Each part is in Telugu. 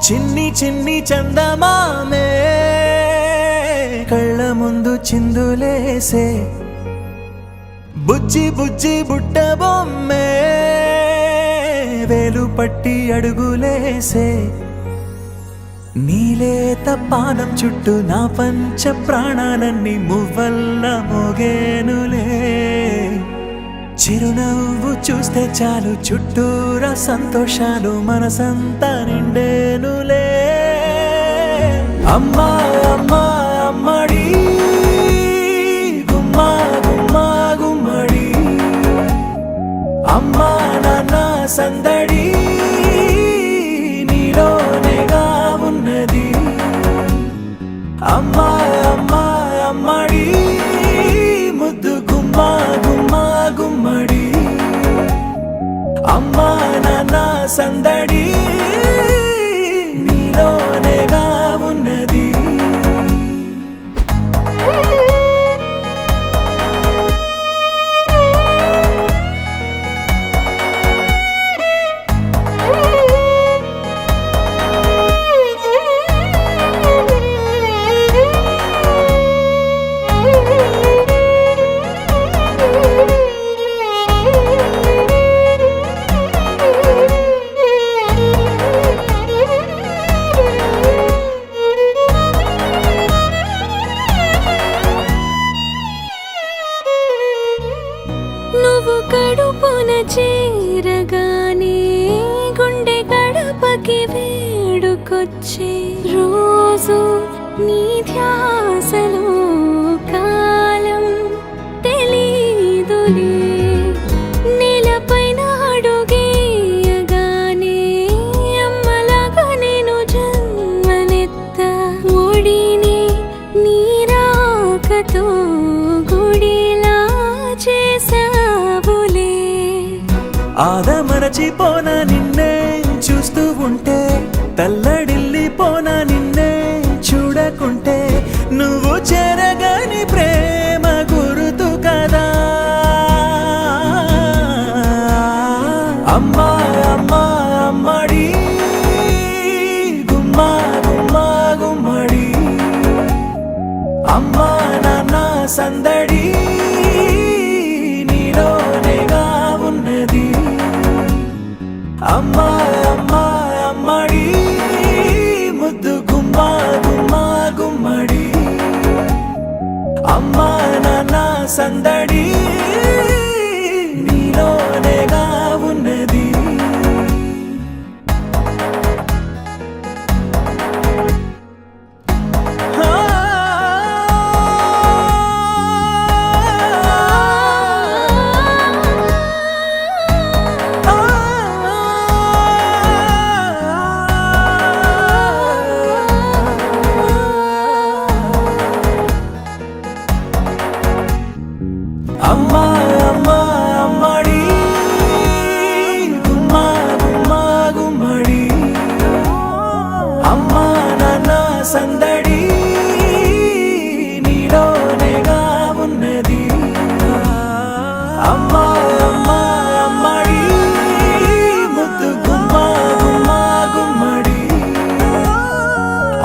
చిన్ని చిన్ని చందమామే కళ్ళ ముందు చిందులేసే బుజ్జి బుజ్జి బుట్ట బొమ్మే వేలు పట్టి అడుగులేసే నీలేత పానం చుట్టూ నా పంచ ప్రాణాలన్నీ మువ్వల్ల మోగేనులే చిరునవ్వు చూస్తే చాలు చుట్టూరా సంతోషాలు మనసంతా నిండేనులే అమ్మా అమ్మా అమ్మడి గుమ్మా గుమ్మా గుమ్మడి అమ్మా నాన్న సందడి నీలోనేగా ఉన్నది అమ్మా అమ్మా అమ్మడి ముద్దు గుమ్మా గుమ్మా గుమ్మడి అమ్మా నాన్న సందడి నీలోనేగా ఉన్నది నువ్వు కడుపున చేరగానే గుండె గడపకి వేడుకొచ్చే రోజు నీ ధ్యాసలో కాలం తెలీదులే నేలపైన అడుగేయగానే అమ్మలాగా నేను జన్మనెత్త ఒడిని నీ రాకతో గుడిలా చేసావులే ఆదమరచిపోనా నిన్నే చూస్తూ ఉంటే తల్లడిల్లిపోనా నిన్నే చూడకుంటే నువ్వు చెరగని ప్రేమ గురుతు కదా అమ్మా అమ్మా అమ్మడి గుమ్మా గుమ్మా గుమ్మడి అమ్మా నాన్న సందడి నీలోనేగా ఉన్నది అమ్మా అమ్మా అమ్మడి ముద్దు గుమ్మా గుమ్మా గుమ్మడి అమ్మా నాన్న సందడి నీలోనేగా ఉన్నది అమ్మా అమ్మా అమ్మడి గుమ్మా గుమ్మా గుమ్మడి అమ్మా నాన్న సందడి నీలోనేగా ఉన్నది అమ్మా అమ్మా అమ్మడి ముద్దు గుమ్మా గుమ్మా గుమ్మడి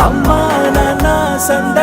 అమ్మా నాన్న సందడి